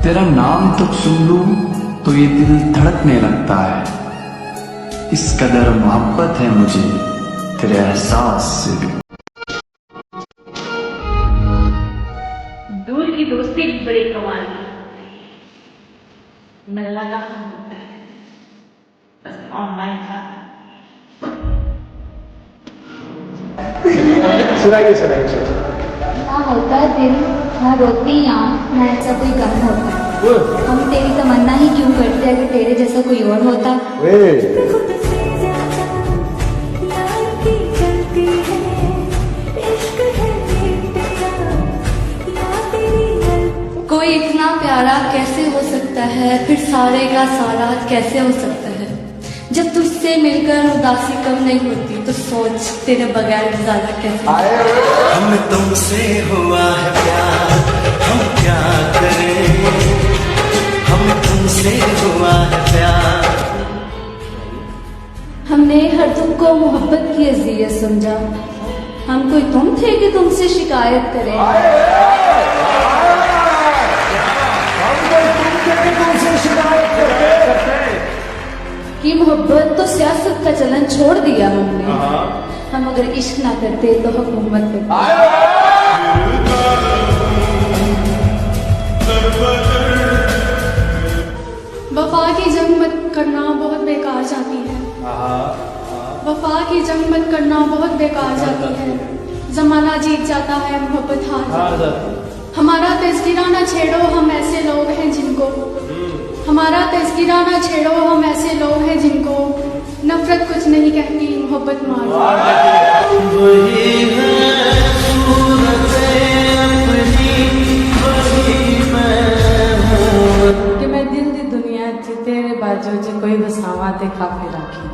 तेरा नाम तो सुन लूं तो ये दिल धड़कने लगता है। इस कदर मोहब्बत है मुझे तेरे एहसास से भी। दूर की दोस्ती बड़ी कमाल की, मिलना कहाँ होता है, बस ऑनलाइन था। सुनाइए। ना होता है दिल, ना रोती आँख, ना ऐसा कोई गम होता। हम तेरी तमन्ना ही क्यों करते अगर तेरे जैसा कोई और होता। कोई इतना प्यारा कैसे हो सकता है, फिर सारे का सारा कैसे हो सकता है। जब तुझसे मिलकर उदासी कम नहीं होती तो सोच तेरे बगैर गुजारा कैसे। हम तुमसे हुआ है प्यार, हम क्या करें, हम तुमसे हुआ है प्यार। हमने हर तुमको मोहब्बत की अज़ियत समझा, हम कोई तुम थे कि तुमसे शिकायत करें। कि मोहब्बत तो सियासत का चलन छोड़ दिया हमने। हम अगर इश्क ना करते तो हुकूमत करते। वफा की जंग मत करना बहुत बेकार जाती है। वफा की जंग मत करना बहुत बेकार जाती है। जमाना जीत जाता है, मोहब्बत हार जाती है। हमारा तज़किरा ना छेड़ो, हम ऐसे लोग हैं जिनको, हमारा तज़किरा ना छेड़ो, हम ऐसे लोग हैं जिनको नफरत कुछ नहीं कहती, मोहब्बत मार कि मैं दिल दी दुनिया च तेरे बाजू च कोई बसावा ते काफी राखी,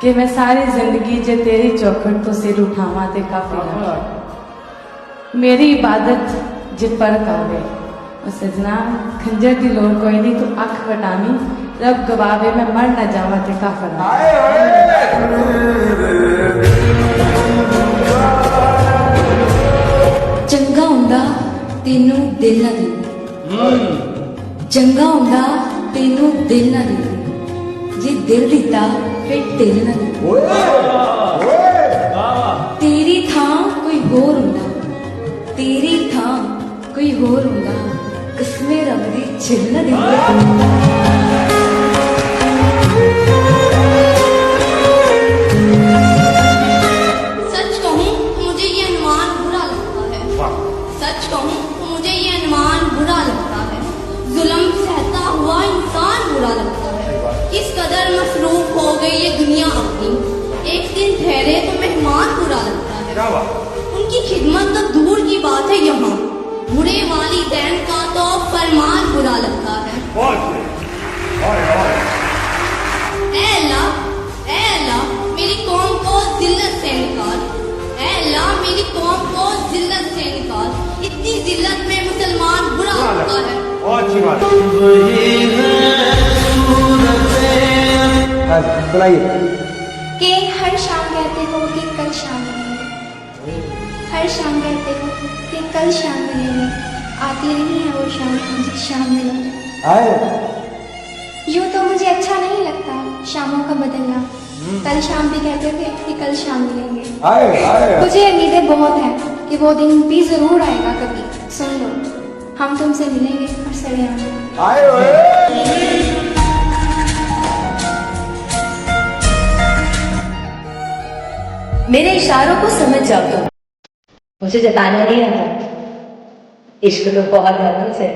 कि मैं सारी जिंदगी च तेरी चौखट तो सिर उठावा ते काफी राखी। मेरी इबादत जे पर कावे सजना खंजर की लोड़ कोई नहीं, तू अख वटानी रब गवावे, मैं मर न जावा ते काफर। चंगा हुंदा तेनू दिल ना दे, चंगा हुंदा तेनू दिल ना दे, जे दिल दिता फिर दिल ना दे। तेरी थां कोई होर हुंदा, तेरी थां कोई होर हुंदा, कसमे रब दी छिल ना दिंदे। सच कहूँ मुझे ये अनुमान बुरा लगता है, सच कहूँ मुझे ये अनुमान बुरा लगता है। जुल्म सहता हुआ इंसान बुरा लगता है। किस कदर मसरूफ हो गई ये दुनिया अपनी, एक दिन ठहरे तो मेहमान बुरा लगता है। उनकी खिदमत तो दूर की बात है, यहाँ बुरे वालिदैन का तो फरमान बुरा लगता है। ऐ अल्लाह मेरी कौम को जिल्लत से निकाल, ऐ अल्लाह मेरी कौम को जिल्लत से निकाल। इतनी जिल्लत में मुसलमान बुरा लगता है। सुनाइए। कि हर शाम कहते हो कि कल शाम मिलेंगे, हर शाम कहते हो कि कल शाम मिलेंगे, आती नहीं है वो शाम जिस शाम मिलोगे। यूँ तो मुझे अच्छा नहीं लगता शामों का बदलना, कल शाम भी कहते थे कि कल शाम मिलेंगे। मुझे उम्मीदें बहुत हैं कि वो दिन भी जरूर आएगा कभी। सुन लो, हम तुमसे मिलेंगे और सरेआम। मेरे इशारों को समझ जाओ तुम, मुझे जताना नहीं आता, इश्क तो बहुत ज्यादा से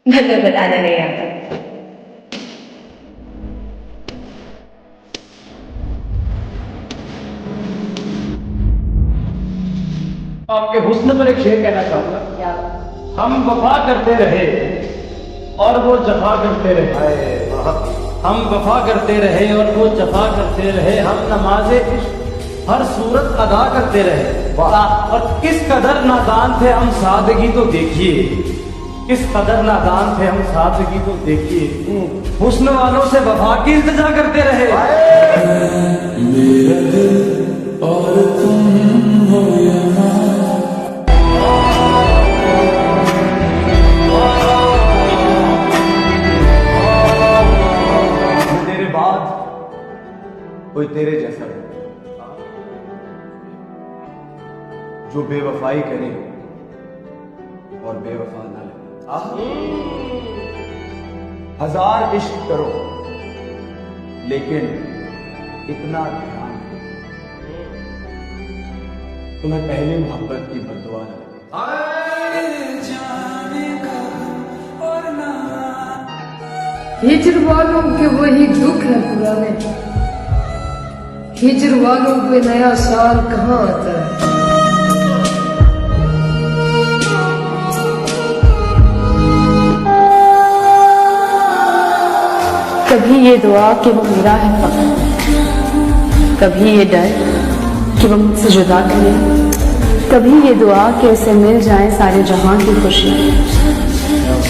मतलब बताना नहीं आता। आपके हुस्न पर एक शेर कहना चाहूंगा। हम वफा करते रहे और वो जफा करते रहे, हम वफा करते रहे और वो जफा करते रहे, हम नमाज़े इश्क हर सूरत अदा करते रहे। और किस कदर नादान थे हम, सादगी तो देखिए, किस कदर नादान थे हम, सादगी तो देखिए। हुस्न वालों से वफा की इल्तिजा करते रहे। मेरा दिल और तुम हो यहाँ, कोई तेरे जैसा है जो बेवफाई करे और बेवफा ना लगे। हजार इश्क करो लेकिन इतना ध्यान रखो तुम्हें पहली मोहब्बत की बददुआ न लगे। हिजर वालों के वही दुख है पुराने, हिजर वालों पे नया साल कहाँ आता है। कभी ये दुआ कि वो मेरा है फकत, कभी ये डर कि वो मुझसे जुदा करे, कभी ये दुआ कि उसे मिल जाए सारे जहां की खुशियाँ,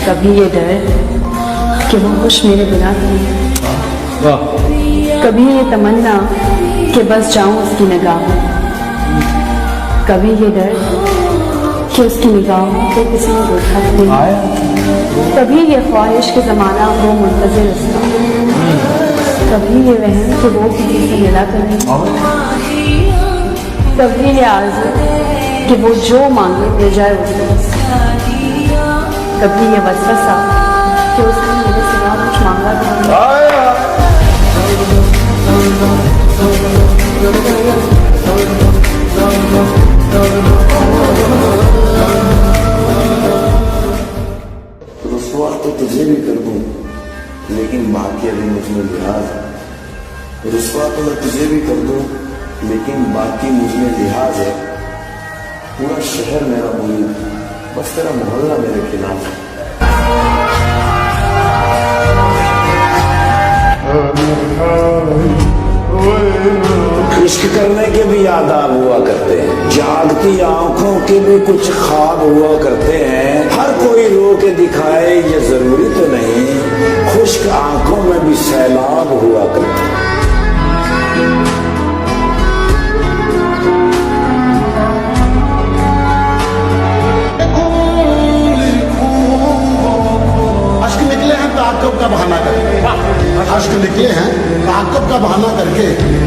कभी ये डर कि वो खुश मेरे बिना करे, कभी ये तमन्ना कि बस जाऊं उसकी निगाहों, कभी ये डर कि उसकी निगाहों को किसी ने देखा नहीं, कभी ये ख्वाहिश कि जमाना वो मुंतजिर उसका, कभी ये वहम कि वो किसी से मिला तो नहीं, कभी ये आरज़ू कि वो जो मांगे मिल जाए उसको, कभी ये वसवसा कि उसने मेरे सिवा कुछ मांगा तो नहीं। रुसवा तो तुझे भी कर दूं लेकिन बाकी अभी मुझमें लिहाज है। रुसवा तो मैं तुझे भी कर दूं लेकिन बाकी मुझमें लिहाज है। पूरा शहर मेरा मुरीद, बस तेरा मोहल्ला मेरे खिलाफ है। इश्क करने के भी आदाब हुआ करते हैं, जागती आंखों के भी कुछ ख्वाब हुआ करते हैं। हर कोई रो के दिखाए ये जरूरी तो नहीं, खुश्क आंखों में भी सैलाब हुआ करते हैं। अश्क निकले हैं ताक़ुब का बहाना करके, अश्क निकले हैं ताक़ुब का बहाना करके,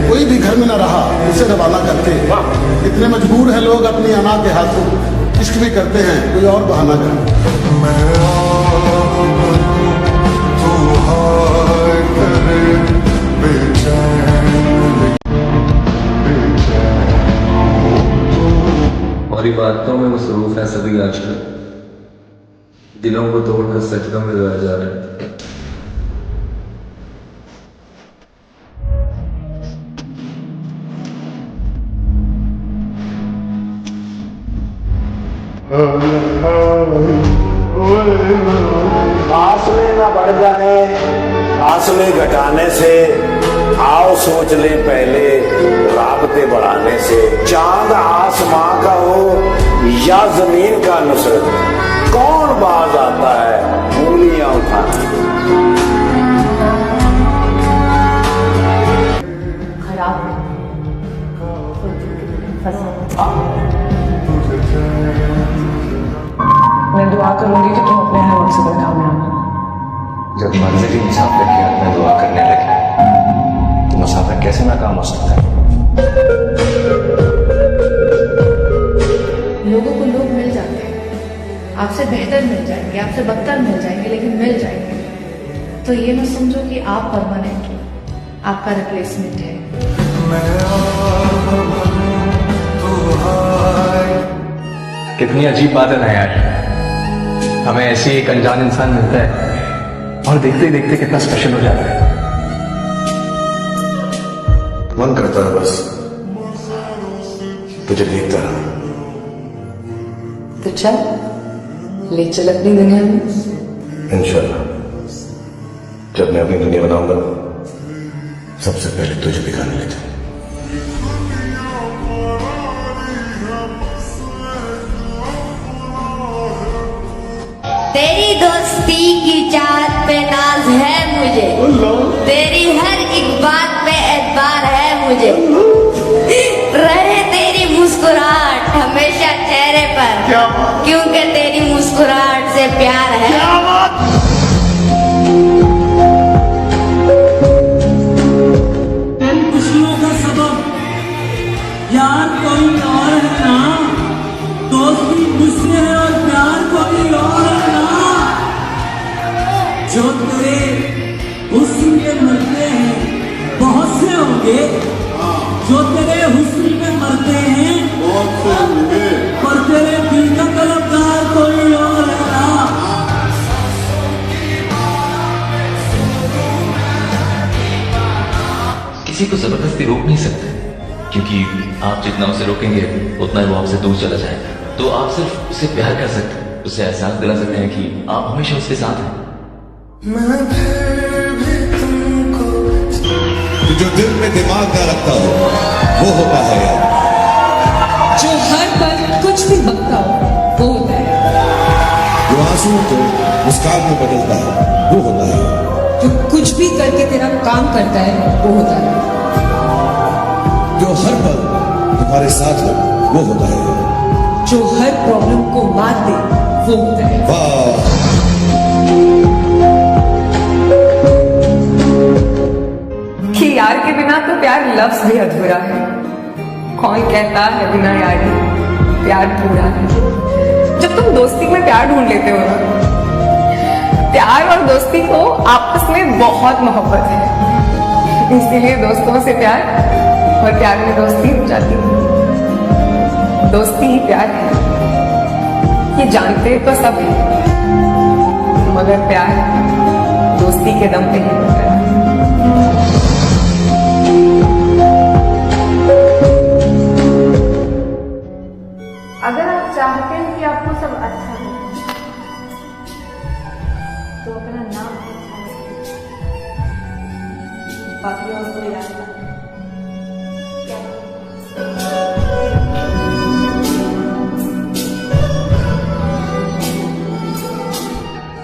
कोई भी घर में न रहा उसे रवाना करके। इतने मजबूर हैं लोग अपनी अना के हाथों, इश्क भी करते हैं कोई और बहाना करके। और इबादतों में मसरूफ है सभी आजकल, दिलों को तोड़कर सजदों में रोया जा रहा है। फासले न बढ़ जाए फासले घटाने से, आओ सोच ले पहले राबते बढ़ाने से। चांद आसमां का हो या जमीन का नुसरत, कौन बाज आता है उंगलियां उठाने। खराब मैं दुआ करूंगी कि तुम अपने हर मकसद में कामयाब हो। जब मंजिल ही मुसाफिर के हाथ में दुआ करने लगे तो मुसाफिर कैसे नाकाम हो सकता है? लोगों को लोग मिल जाते हैं, आपसे बेहतर मिल जाएंगे, आपसे बदतर मिल जाएंगे, लेकिन मिल जाएंगे। तो ये मत समझो कि आप परमानेंट हो, आपका रिप्लेसमेंट है। कितनी अजीब बात है ना यार, हमें ऐसी एक अनजान इंसान मिलता है और देखते ही देखते कितना स्पेशल हो जाता है। मन करता है बस तुझे देखता रहा। तो चल ले चल अपनी दुनिया में। इंशाल्लाह जब मैं अपनी दुनिया बनाऊंगा सबसे पहले तुझे दिखाने ले जाऊंगा। तेरी दोस्ती की चाहत पे नाज है मुझे, तेरी हर एक बात पे एतबार है मुझे। रहे तेरी मुस्कुराहट हमेशा चेहरे पर, क्योंकि तेरी मुस्कुराहट से प्यार है। खुशियों को जबरदस्ती रोक नहीं सकते, क्योंकि आप जितना उसे रोकेंगे उतना ही वो आपसे दूर चला जाएगा। तो आप सिर्फ उसे प्यार कर सकते हैं, उसे एहसास दिला सकते हैं कि आप हमेशा उसके साथ हैं। जो दिल में दिमाग ना रखता हो वो होता है यार, जो हर पल कुछ भी बकता हो वो होता है, जो आंसुओं को मुस्कान में बदलता है वो होता है, जो कुछ भी करके तेरा काम करता है वो होता है, जो हर पल तुम्हारे साथ हो वो होता है, जो हर प्रॉब्लम को मात दे वो होता है। वाह, कि यार के बिना तो प्यार लफ्ज भी अधूरा है। कौन कहता है बिना यारी प्यार पूरा है। जब तुम दोस्ती में प्यार ढूंढ लेते हो ना, प्यार और दोस्ती को आपस में बहुत मोहब्बत है, इसीलिए दोस्तों से प्यार और प्यार में दोस्ती हो जाती है। दोस्ती ही प्यार है, ये जानते तो सब है, मगर प्यार दोस्ती के दम पे ही होता है। अगर आप चाहते हैं कि आपको सब अच्छा हो तो अपना नाम अच्छा रखिए, बाकी और कोई रास्ता क्या?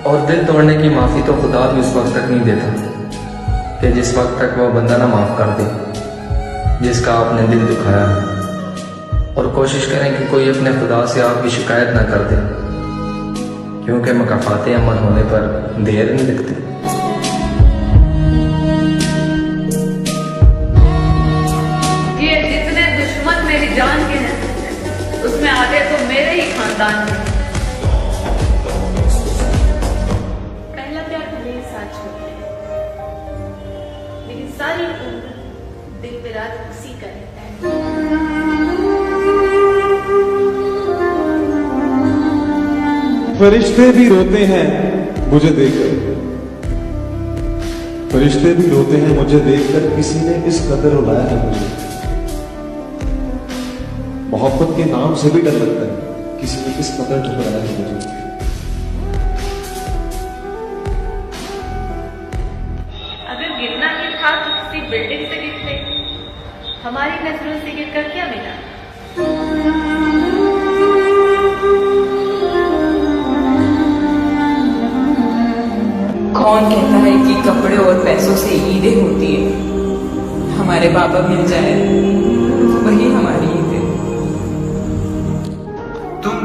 और दिल तोड़ने की माफी तो खुदा भी उस वक्त तक नहीं देता कि जिस वक्त तक वह बंदा ना माफ कर दे जिसका आपने दिल दुखाया है। और कोशिश करें कि कोई अपने खुदा से आपकी शिकायत ना कर दे, क्योंकि मकाफाते अमल होने पर देर नहीं लगती। ये जितने दुश्मन मेरी जान के हैं उसमें आधे तो मेरे ही खानदान के। पहला प्यार मेरे साथ छोड़ मेरी सारी उम्र दिन पे रात उसी का रहता है। फरिश्ते भी रोते हैं मुझे देखकर, फरिश्ते भी रोते हैं मुझे देखकर, किसी ने इस कदर रुलाया है मुझे। मोहब्बत के नाम से भी डर लगता है, किसी ने इस कदर ठुकराया है मुझे। अगर गिरना ही था तो किसी बिल्डिंग से गिरते, हमारी नजरों से गिरकर क्या मिला? कौन कहता है कि कपड़े और पैसों से ईदें होती है? हमारे बाबा मिल जाए वही हमारी ईद है।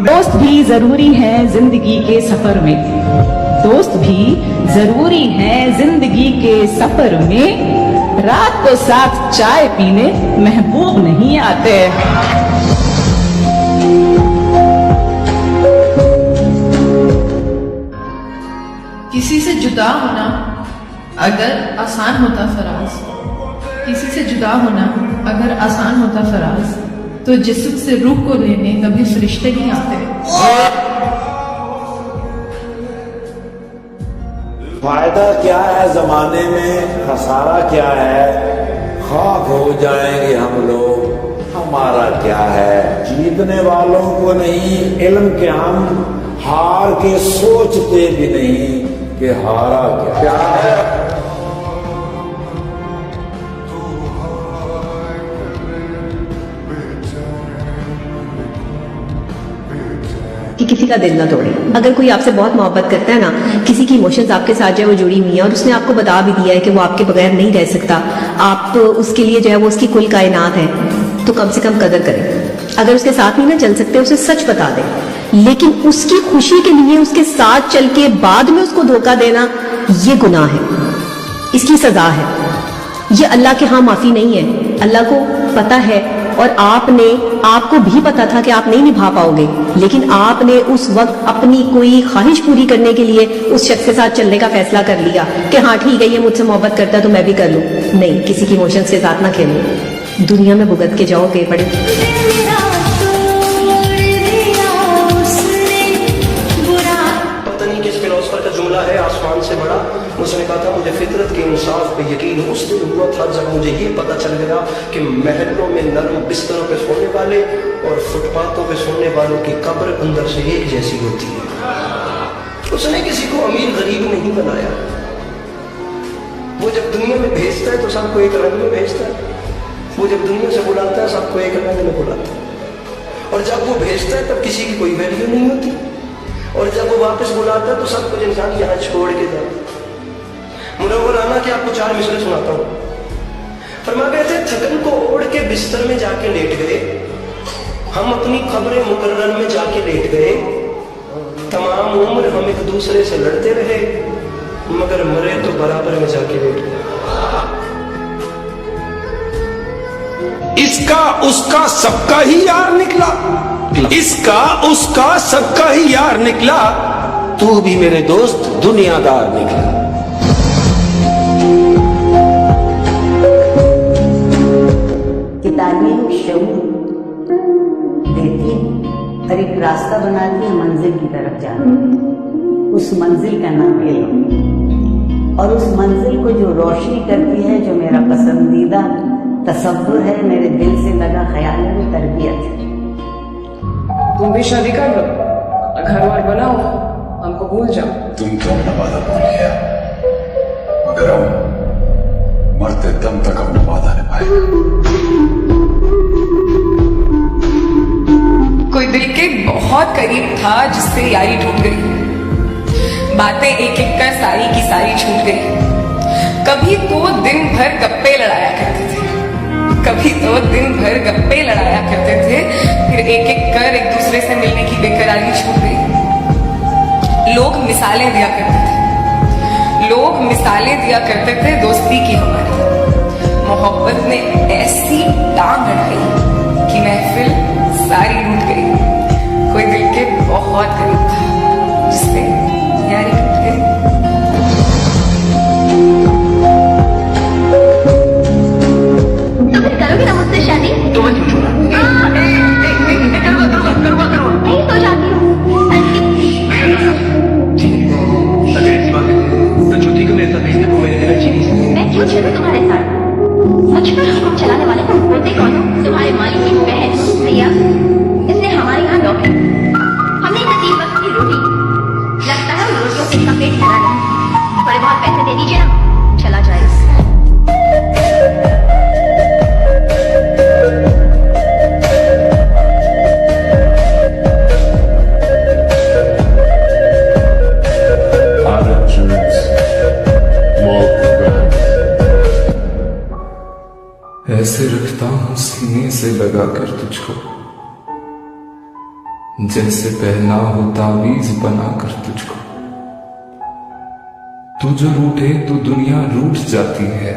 दोस्त भी जरूरी है जिंदगी के सफर में, दोस्त भी जरूरी है जिंदगी के सफर में, रात को साथ चाय पीने महबूब नहीं आते। किसी से जुदा होना अगर आसान होता फराज, किसी से जुदा होना अगर आसान होता फराज, तो जिस्म से रूह को लेने कभी फरिश्ते नहीं आते। फायदा क्या है जमाने में, खसारा क्या है, खाक हो जाएंगे हम लोग, हमारा क्या है। जीतने वालों को नहीं इल्म के हम हार के सोचते भी नहीं कि हारा क्या है। कि किसी का दिल ना तोड़े। अगर कोई आपसे बहुत मोहब्बत करता है ना, किसी की इमोशंस आपके साथ जो है वो जुड़ी हुई है और उसने आपको बता भी दिया है कि वो आपके बगैर नहीं रह सकता, आप उसके लिए जो है वो उसकी कुल कायनात है, तो कम से कम कदर करें। अगर उसके साथ नहीं ना चल सकते उसे सच बता दें, लेकिन उसकी खुशी के लिए उसके साथ चल के बाद में उसको धोखा देना ये गुनाह है, इसकी सजा है। ये अल्लाह के यहाँ माफी नहीं है। अल्लाह को पता है और आपको भी पता था कि आप नहीं निभा पाओगे, लेकिन आपने उस वक्त अपनी कोई ख्वाहिश पूरी करने के लिए उस शख्स के साथ चलने का फैसला कर लिया कि हाँ ठीक है ये मुझसे मोहब्बत करता है तो मैं भी कर लूं। नहीं, किसी की इमोशंस के साथ ना खेलो, दुनिया में भुगत के जाओगे बड़े। पता नहीं किस फिलोसफर का जुमला है, आसमान से बड़ा उसने कहा था मुझे फितरत के इंसाफ पे यकीन उस दिन हुआ था जब मुझे ये पता चल गया कि महलों में नरम बिस्तरों पे सोने वाले और फुटपाथों पे सोने वालों की कब्र अंदर से एक जैसी होती है। उसने किसी को अमीर गरीब नहीं बनाया। वो जब दुनिया में भेजता है तो सबको एक रंग में भेजता है, वो जब दुनिया से बुलाता है सबको एक रंग में बुलाता है, और जब वो भेजता है तब किसी की कोई वैल्यू नहीं होती, और जब वो वापस बुलाता है तो सब कुछ इंसान यहाँ छोड़ के जाता है। मुनव्वर आना कि आपको 4 मिसरे सुनाता हूँ। फरमा कहते थकन को ओढ़ के बिस्तर में जाके लेट गए, हम अपनी खबरें मुकर्रर में जाके लेट गए, तमाम उम्र हम एक दूसरे से लड़ते रहे, मगर मरे तो बराबर में जाके लेट गए। इसका उसका सबका ही यार निकला, इसका उसका सबका ही यार निकला, तू भी मेरे दोस्त दुनियादार निकला। किताबें शऊर देती और एक रास्ता बनाती है मंजिल की तरफ जाने। उस मंजिल का नाम इल्म, और उस मंजिल को जो रोशनी करती है, जो मेरा पसंदीदा तसव्वुर है, मेरे दिल से लगा ख्याल है, वो तरबियत है। तुम भी शादी कर लो, घर बार बनाओ, हमको भूल जाओ। तुम तो अपना वादा भूल गया, मगर हम मरते दम तक अपना वादा निभाएंगे। कोई दिल के बहुत करीब था जिससे यारी टूट गई, बातें एक एक कर सारी की सारी छूट गई। कभी तो दिन भर गप्पे लड़ाया करते थे, कभी तो दिन भर गप्पे लड़ाया करते थे, फिर एक एक कर एक दूसरे से मिलने की बेकरारी छूट गई। लोग मिसालें दिया करते थे, लोग मिसालें दिया करते थे दोस्ती की हमारी। मोहब्बत ने ऐसी टांग अड़ाई कि महफिल सारी लूट गई। कोई दिल के बहुत करीब था जिससे यारी टूट गई। करोगे ना मुझसे शादी? तो मैं क्यों छोड़ा? नहीं तो जाती हूँ। अगर ऐसी बात है तो ज्योति को मेरे साथ भेज दे, वो मेरे दिल चीनी। मैं क्यों चलूँ तुम्हारे साथ? सच में हुक्म चलाने वाले तुम बोलते कौन हो? तुम्हारे मालिक की बहन भैया, इसने हमारे यहाँ लौटी, हमने इतना 3 वक्त की रोटी, लगता है उन रोटियों से इसका पेट भरा नहीं। थोड़े बहुत पैसे दे दीजिए ना, चला जाए। ऐसे रखता हूँ सीने से लगा कर तुझको, जैसे पहना हो तावीज बना कर तुझको। तू जो रूठे तो दुनिया रूठ जाती है,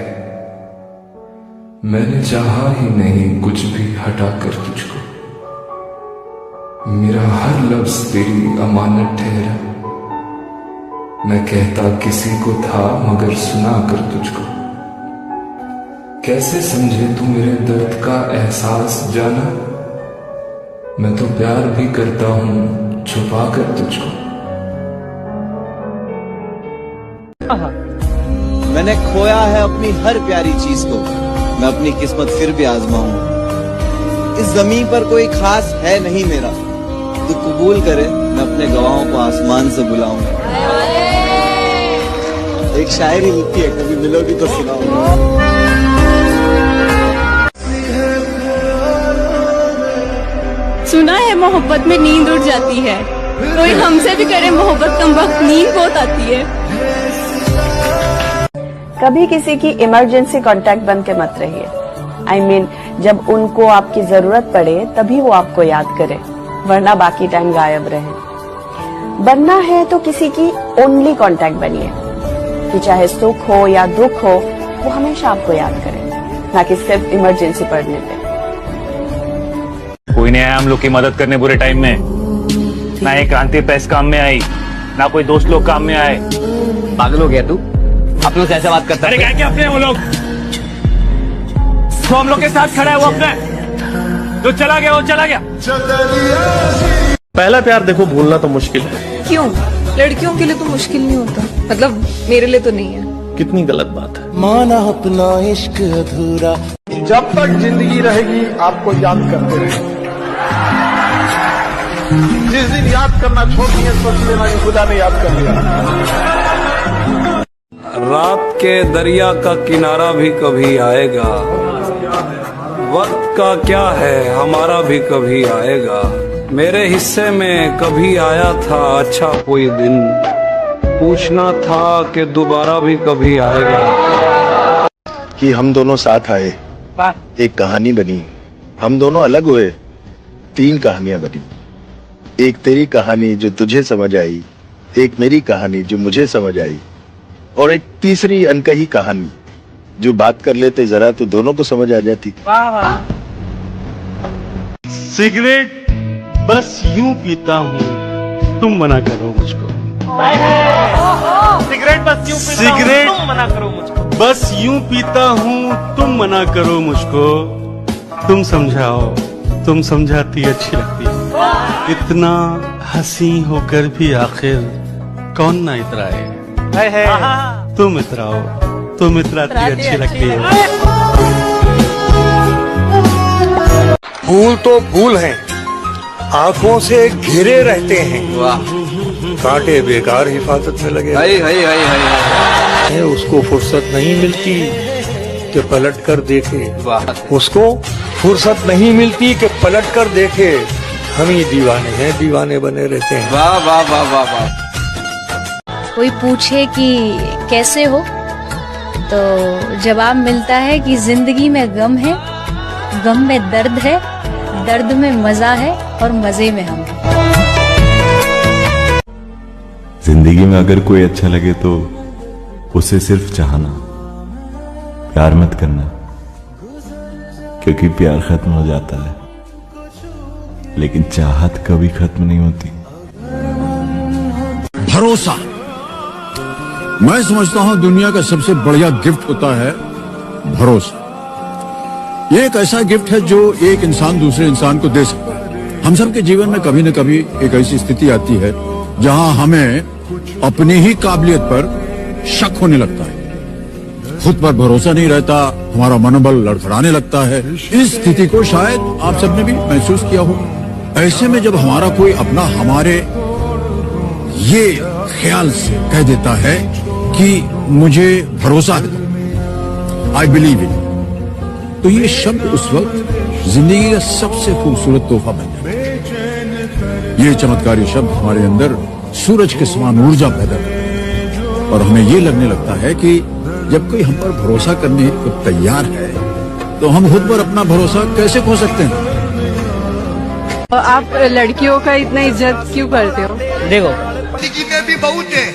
मैंने चाहा ही नहीं कुछ भी हटा कर तुझको। मेरा हर लफ्ज तेरी अमानत ठहरा, मैं कहता किसी को था मगर सुना कर तुझको। कैसे समझे तू मेरे दर्द का एहसास जाना, मैं तो प्यार भी करता हूँ छुपा कर तुझको। मैंने खोया है अपनी हर प्यारी चीज को, मैं अपनी किस्मत फिर भी आजमाऊं। इस जमीन पर कोई खास है नहीं मेरा, तू कबूल करे मैं अपने गवाहों को आसमान से बुलाऊं। एक शायरी लिखी है, कभी मिलोगी तो सुनाऊं। सुना है मोहब्बत में नींद उड़ जाती है, कोई हमसे भी करे मोहब्बत कम वक्त नींद बहुत आती है। कभी किसी की इमरजेंसी कांटेक्ट बन के मत रहिए। I mean, जब उनको आपकी जरूरत पड़े तभी वो आपको याद करे, वरना बाकी टाइम गायब रहे। बनना है तो किसी की ओनली कांटेक्ट बनिए कि चाहे सुख हो या दुख हो वो हमेशा आपको याद करे, ना कि सिर्फ इमरजेंसी पड़ने पे। कोई नहीं आया हम लोग की मदद करने बुरे टाइम में, ना ये क्रांति प्रेस काम में आई, ना कोई दोस्त लोग काम में आए। पागल हो गया तू? अपनों से ऐसे बात करता है? अरे क्या अपने वो लोग तो हम लोग के साथ खड़ा है, वो अपने जो चला गया वो चला गया। पहला प्यार देखो भूलना तो मुश्किल है। क्यों? लड़कियों के लिए तो मुश्किल नहीं होता, मतलब मेरे लिए तो नहीं है। कितनी गलत बात है। माना अपना इश्क अधूरा। जब तक जिंदगी रहेगी आपको याद करते रहेंगे। जिस दिन याद करना छोड़ दिए सोच लेना कि खुदा ने याद कर लिया। रात के दरिया का किनारा भी कभी आएगा, वक्त का क्या है हमारा भी कभी आएगा। मेरे हिस्से में कभी आया था अच्छा कोई दिन, पूछना था कि दोबारा भी कभी आएगा। कि हम दोनों साथ आए, एक कहानी बनी, हम दोनों अलग हुए, 3 कहानियां बनी। एक तेरी कहानी जो तुझे समझ आई, एक मेरी कहानी जो मुझे समझ आई, और एक तीसरी अनकही कहानी जो बात कर लेते जरा तो दोनों को समझ आ जाती। वाह वाह। सिगरेट बस यूं पीता हूँ, तुम मना करो मुझको। सिगरेट बस यूं पीता हूँ, तुम मना करो मुझको। बस यूं पीता हूँ, तुम मना करो मुझको। तुम समझाओ, तुम समझाती अच्छी लगती है। इतना हंसी होकर भी आखिर कौन ना इतराए। तुम इतराओ, तुम इतराती अच्छी लगती है। फूल तो फूल हैं, आंखों से घिरे रहते हैं। वाह। कांटे बेकार हिफाजत में लगे। उसको फुर्सत नहीं मिलती कि पलट कर देखे। उसको फुर्सत नहीं मिलती कि पलट कर देखे। हम ही दीवाने हैं, दीवाने बने रहते हैं। वाह वाह वाह वाह वाह। कोई पूछे कि कैसे हो तो जवाब मिलता है कि जिंदगी में गम है, गम में दर्द है, दर्द में मजा है और मजे में हम हैं। जिंदगी में अगर कोई अच्छा लगे तो उसे सिर्फ चाहना, प्यार मत करना, क्योंकि प्यार खत्म हो जाता है लेकिन चाहत कभी खत्म नहीं होती। भरोसा, मैं समझता हूं दुनिया का सबसे बढ़िया गिफ्ट होता है भरोसा। ये एक ऐसा गिफ्ट है जो एक इंसान दूसरे इंसान को दे सकता है। हम सब के जीवन में कभी न कभी एक ऐसी स्थिति आती है जहां हमें अपनी ही काबिलियत पर शक होने लगता है, खुद पर भरोसा नहीं रहता, हमारा मनोबल लड़खड़ाने लगता है। इस स्थिति को शायद आप सबने भी महसूस किया हो। ऐसे में जब हमारा कोई अपना हमारे ये ख्याल से कह देता है कि मुझे भरोसा है, आई बिलीव इन, तो ये शब्द उस वक्त जिंदगी का सबसे खूबसूरत तोहफा बन जाता है। ये चमत्कारी शब्द हमारे अंदर सूरज के समान ऊर्जा पैदा करता है और हमें ये लगने लगता है कि जब कोई हम पर भरोसा करने को तैयार है तो हम खुद पर अपना भरोसा कैसे खो सकते हैं। आप लड़कियों का इतना इज्जत क्यों करते हो? देखो जिंदगी में भी बहुत है,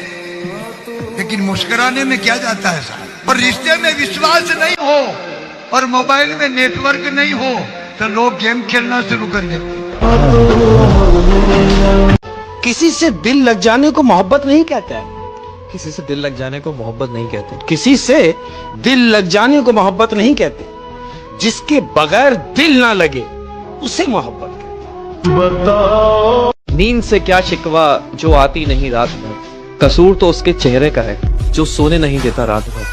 लेकिन मुस्कुराने में क्या जाता है साहब। और रिश्ते में विश्वास नहीं हो और मोबाइल में नेटवर्क नहीं हो तो लोग गेम खेलना शुरू कर देते। किसी से दिल लग जाने को मोहब्बत नहीं कहता है। किसी से दिल लग जाने को मोहब्बत नहीं कहते। किसी से दिल लग जाने को मोहब्बत नहीं कहते। जिसके बगैर दिल ना लगे उसे मोहब्बत कहते। बताओ नींद से क्या शिकवा जो आती नहीं रात भर, कसूर तो उसके चेहरे का है जो सोने नहीं देता रात भर।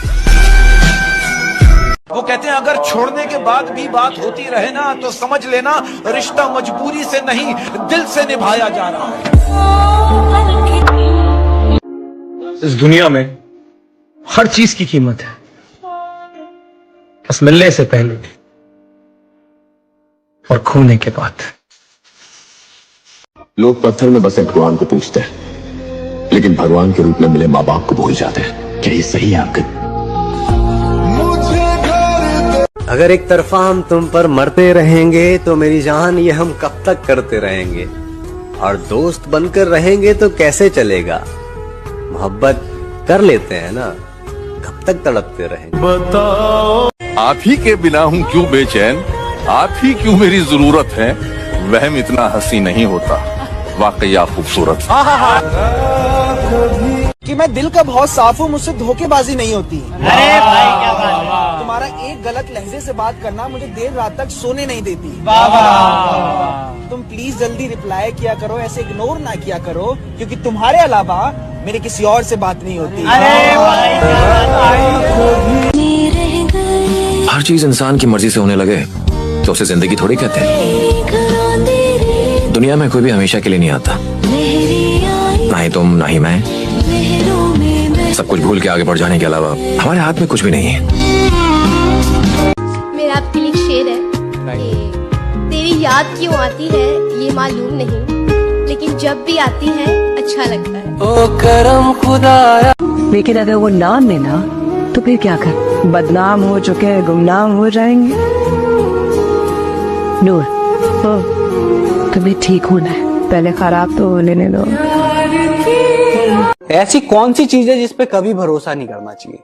वो कहते हैं अगर छोड़ने के बाद भी बात होती रहे ना तो समझ लेना रिश्ता मजबूरी से नहीं दिल से निभाया जा रहा है। इस दुनिया में हर चीज की कीमत है, बस मिलने से पहले और खोने के बाद। लोग पत्थर में बसे भगवान को पूछते हैं, लेकिन भगवान के रूप में मिले माँ बाप को भूल जाते हैं। क्या ये सही है आपका? अगर एक तरफा हम तुम पर मरते रहेंगे तो मेरी जान ये हम कब तक करते रहेंगे, और दोस्त बनकर रहेंगे तो कैसे चलेगा। मोहब्बत कर लेते हैं ना, कब तक तड़पते रहेंगे। बताओ आप ही के बिना हूँ क्यों बेचैन, आप ही क्यों मेरी जरूरत है। वहम इतना हंसी नहीं होता, वाकई आप खूबसूरत। कि मैं दिल का बहुत साफ हूँ, मुझसे धोखेबाजी नहीं होती। अरे भाई क्या बात है। तुम्हारा एक गलत लहजे से बात करना मुझे देर रात तक सोने नहीं देती। तुम प्लीज जल्दी रिप्लाई किया करो, ऐसे इग्नोर ना किया करो, क्योंकि तुम्हारे अलावा मेरे किसी और से बात नहीं होती। हर चीज इंसान की मर्जी से होने लगे तो उसे जिंदगी थोड़ी कहते हैं। दुनिया में कोई भी हमेशा के लिए नहीं आता, ना ही तुम ना ही मैं। सब कुछ भूल के आगे बढ़ जाने के अलावा हमारे हाथ में कुछ भी नहीं है। मेरा आपके लिए एक शेर है कि तेरी याद क्यों आती है ये मालूम नहीं, लेकिन जब भी आती है अच्छा लगता है। ओ करम खुदाया। लेकिन अगर वो ना मिला तो फिर क्या कर? बदनाम हो चुके हैं, गुमनाम हो जाएंगे। नूर, तुम्हें ठीक होना है, पहले खराब तो लेने दो। ऐसी कौन सी चीज है जिस पे कभी भरोसा नहीं करना चाहिए?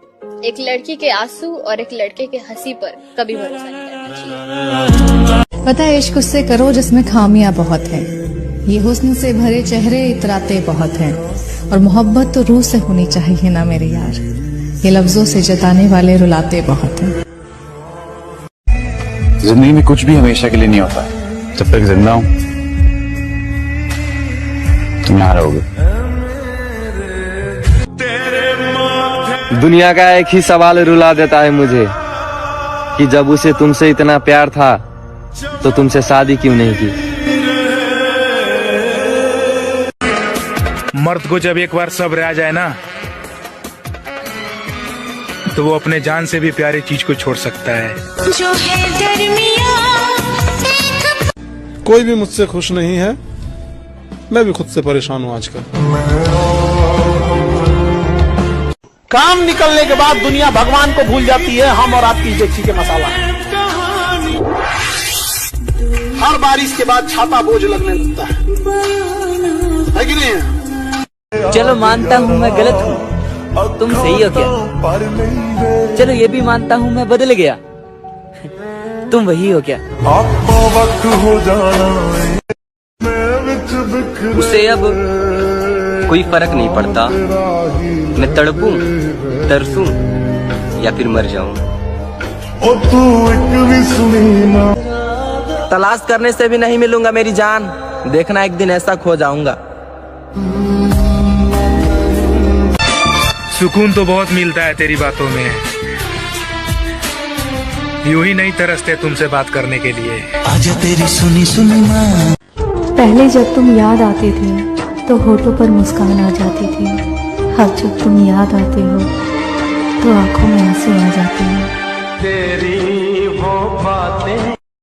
एक लड़की के आंसू और एक लड़के के हंसी पर कभी भरोसा नहीं करना चाहिए। पता है इश्क उससे करो जिसमें खामियां बहुत है, ये हुस्न से भरे चेहरे इतराते बहुत हैं, और मोहब्बत तो रूह से होनी चाहिए ना मेरे यार, ये लफ्जों से जताने वाले रुलाते बहुत हैं। जिंदगी में कुछ भी हमेशा के लिए नहीं होता। जब तक जिंदा हूं तुम यहाँ रहोगे। दुनिया का एक ही सवाल रुला देता है मुझे कि जब उसे तुमसे इतना प्यार था तो तुमसे शादी क्यों नहीं की? मर्द को जब एक बार सब्र आ जाए ना तो वो अपने जान से भी प्यारी चीज को छोड़ सकता है। जो है दरमियां कोई भी मुझसे खुश नहीं है, मैं भी खुद से परेशान हूं आजकल। काम निकलने के बाद दुनिया भगवान को भूल जाती है, हम और आपकी इज्जत के मसाला है। हर बारिश के बाद छाता बोझ लगने लगता है कि नहीं? चलो मानता हूँ मैं गलत हूँ, तुम सही हो क्या? चलो ये भी मानता हूँ मैं बदल गया, तुम वही हो क्या? उसे अब कोई फर्क नहीं पड़ता मैं तड़पूं, तरसूं या फिर मर जाऊं। तलाश करने से भी नहीं मिलूंगा मेरी जान, देखना एक दिन ऐसा खो जाऊंगा। सुकून तो बहुत मिलता है तेरी बातों में, यूं ही नहीं तरसते तुमसे बात करने के लिए। आजा तेरी सुनी सुनी माँ। पहले जब तुम याद आते थे तो होठों पर मुस्कान आ जाती थी, अब जब तुम याद आते हो तो आंखों में आंसू आ जाते हैं। तेरी वो बातें